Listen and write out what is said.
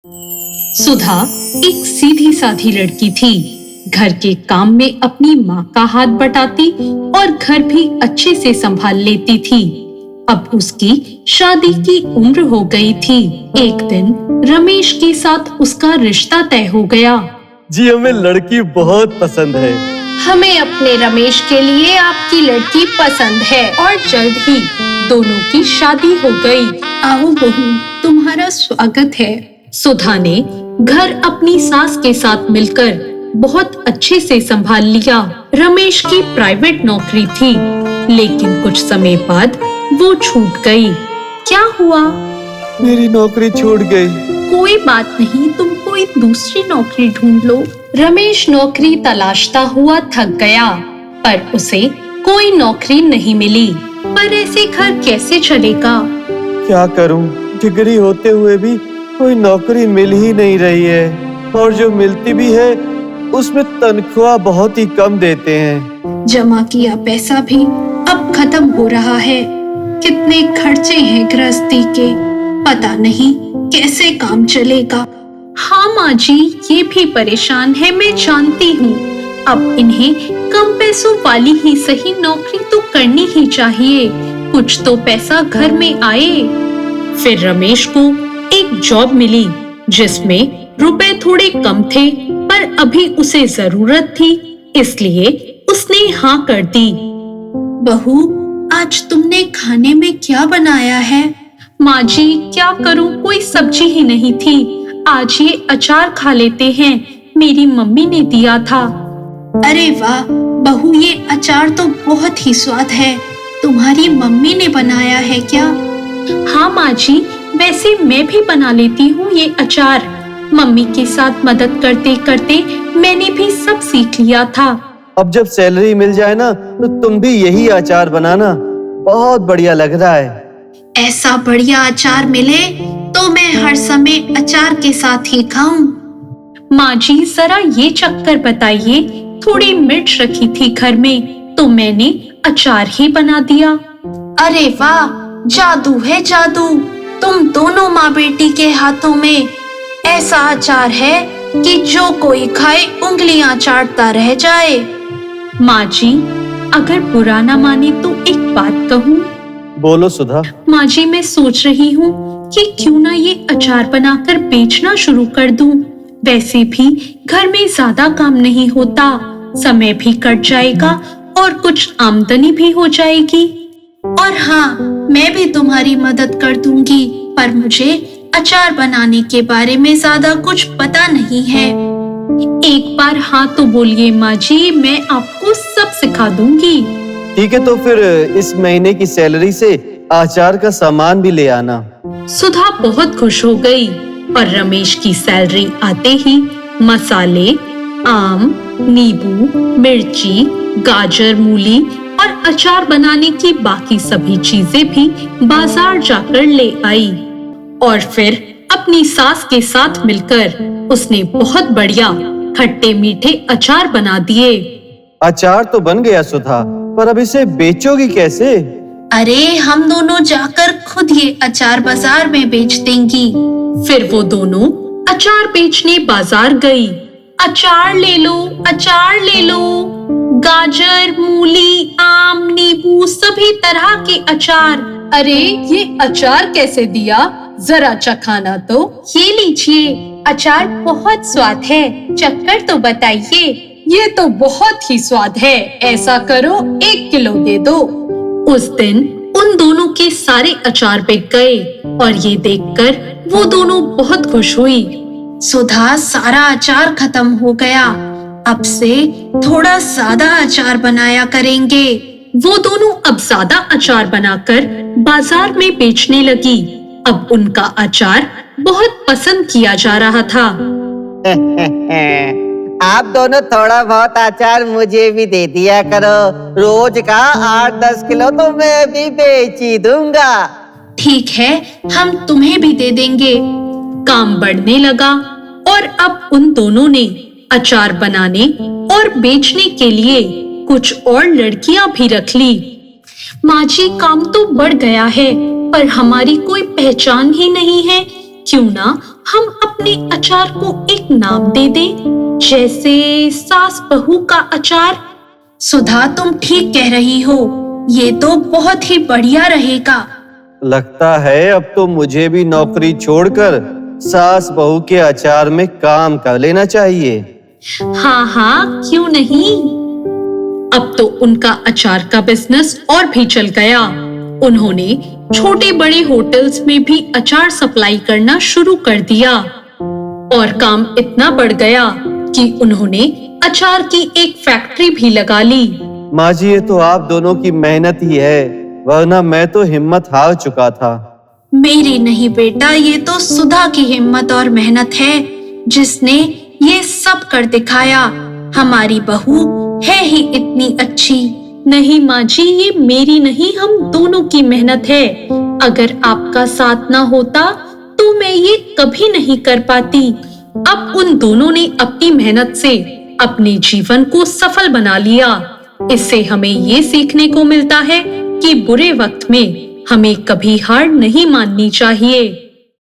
सुधा एक सीधी साधी लड़की थी। घर के काम में अपनी माँ का हाथ बटाती और घर भी अच्छे से संभाल लेती थी। अब उसकी शादी की उम्र हो गई थी। एक दिन रमेश के साथ उसका रिश्ता तय हो गया। जी हमें लड़की बहुत पसंद है। हमें अपने रमेश के लिए आपकी लड़की पसंद है और जल्द ही दोनों की शादी हो गई। आओ बहू, तुम्हारा स्वागत है। सुधा ने घर अपनी सास के साथ मिलकर बहुत अच्छे से संभाल लिया। रमेश की प्राइवेट नौकरी थी, लेकिन कुछ समय बाद वो छूट गई। क्या हुआ? मेरी नौकरी छूट गई। कोई बात नहीं, तुम कोई दूसरी नौकरी ढूंढ लो। रमेश नौकरी तलाशता हुआ थक गया, पर उसे कोई नौकरी नहीं मिली। पर ऐसे घर कैसे चलेगा? क्या करूं? डिग्री होते हुए भी कोई नौकरी मिल ही नहीं रही है, और जो मिलती भी है उसमें तनख्वाह बहुत ही कम देते हैं। जमा किया पैसा भी अब खत्म हो रहा है। कितने खर्चे हैं गृहस्थी के, पता नहीं कैसे काम चलेगा। हाँ माँ जी, ये भी परेशान है, मैं जानती हूँ। अब इन्हें कम पैसों वाली ही सही नौकरी तो करनी ही चाहिए, कुछ तो पैसा घर में आए। फिर रमेश को एक जॉब मिली जिसमें रुपए थोड़े कम थे, पर अभी उसे जरूरत थी, इसलिए उसने हाँ कर दी। बहू, आज तुमने खाने में क्या बनाया है? माँ जी, क्या करूँ, कोई सब्जी ही नहीं थी। आज ये अचार खा लेते हैं, मेरी मम्मी ने दिया था। अरे वाह बहू, ये अचार तो बहुत ही स्वाद है। तुम्हारी मम्मी ने बनाया है क्या? हाँ माँ जी, वैसे मैं भी बना लेती हूँ ये अचार। मम्मी के साथ मदद करते करते मैंने भी सब सीख लिया था। अब जब सैलरी मिल जाए ना, तो तुम भी यही अचार बनाना, बहुत बढ़िया लग रहा है। ऐसा बढ़िया अचार मिले तो मैं हर समय अचार के साथ ही खाऊं। माँ जी, जरा ये चक्कर बताइए, थोड़ी मिर्च रखी थी घर में तो मैंने अचार ही बना दिया। अरे वाह, जादू है जादू। तुम दोनों माँ बेटी के हाथों में ऐसा अचार है कि जो कोई खाए उंगलियां चाटता रह जाए। माँ जी, अगर बुरा ना माने तो एक बात कहूँ? बोलो सुधा। माँ जी, मैं सोच रही हूँ कि क्यों ना ये अचार बनाकर बेचना शुरू कर दूं। वैसे भी घर में ज्यादा काम नहीं होता, समय भी कट जाएगा और कुछ आमदनी भी हो जाएगी। और हाँ, मैं भी तुम्हारी मदद कर दूंगी, पर मुझे अचार बनाने के बारे में ज्यादा कुछ पता नहीं है। एक बार हाँ तो बोलिए माँ जी, मैं आपको सब सिखा दूंगी। ठीक है, तो फिर इस महीने की सैलरी से अचार का सामान भी ले आना। सुधा बहुत खुश हो गई और रमेश की सैलरी आते ही मसाले, आम, नींबू, मिर्ची, गाजर, मूली और अचार बनाने की बाकी सभी चीजें भी बाजार जाकर ले आई। और फिर अपनी सास के साथ मिलकर उसने बहुत बढ़िया खट्टे मीठे अचार बना दिए। अचार तो बन गया सुधा, पर अब इसे बेचोगी कैसे? अरे, हम दोनों जाकर खुद ये अचार बाजार में बेच देंगी। फिर वो दोनों अचार बेचने बाजार गई। अचार ले लो, अचार ले लो, गाजर, मूली, आम, नींबू, सभी तरह के अचार। अरे, ये अचार कैसे दिया? जरा चखाना तो। ये लीजिए, अचार बहुत स्वाद है, चखकर तो बताइए। ये तो बहुत ही स्वाद है, ऐसा करो 1 किलो दे दो। उस दिन उन दोनों के सारे अचार बिक गए और ये देखकर वो दोनों बहुत खुश हुई। सुधा, सारा अचार खत्म हो गया, अब से थोड़ा ज्यादा अचार बनाया करेंगे। वो दोनों अब ज्यादा अचार बनाकर बाजार में बेचने लगी। अब उनका अचार बहुत पसंद किया जा रहा था। आप दोनों थोड़ा बहुत अचार मुझे भी दे दिया करो, रोज का 8-10 किलो तो मैं भी बेच ही दूंगा। ठीक है, हम तुम्हें भी दे देंगे। काम बढ़ने लगा और अब उन दोनों ने अचार बनाने और बेचने के लिए कुछ और लड़कियां भी रख ली। माँ जी, काम तो बढ़ गया है, पर हमारी कोई पहचान ही नहीं है। क्यों ना हम अपने अचार को एक नाम दे दें, जैसे सास बहू का अचार। सुधा, तुम ठीक कह रही हो, ये तो बहुत ही बढ़िया रहेगा। लगता है अब तो मुझे भी नौकरी छोड़कर सास बहू के अचार में काम कर लेना चाहिए। हाँ हाँ, क्यों नहीं। अब तो उनका अचार का बिजनेस और भी चल गया। उन्होंने छोटे बड़े होटल्स में भी अचार सप्लाई करना शुरू कर दिया और काम इतना बढ़ गया कि उन्होंने अचार की एक फैक्ट्री भी लगा ली। माँ जी, ये तो आप दोनों की मेहनत ही है, वरना मैं तो हिम्मत हार चुका था। मेरी नहीं बेटा, ये तो सुधा की हिम्मत और मेहनत है जिसने ये सब कर दिखाया। हमारी बहू है ही इतनी अच्छी। नहीं माँ जी, ये मेरी नहीं, हम दोनों की मेहनत है। अगर आपका साथ ना होता तो मैं ये कभी नहीं कर पाती। अब उन दोनों ने अपनी मेहनत से अपने जीवन को सफल बना लिया। इससे हमें ये सीखने को मिलता है कि बुरे वक्त में हमें कभी हार नहीं माननी चाहिए।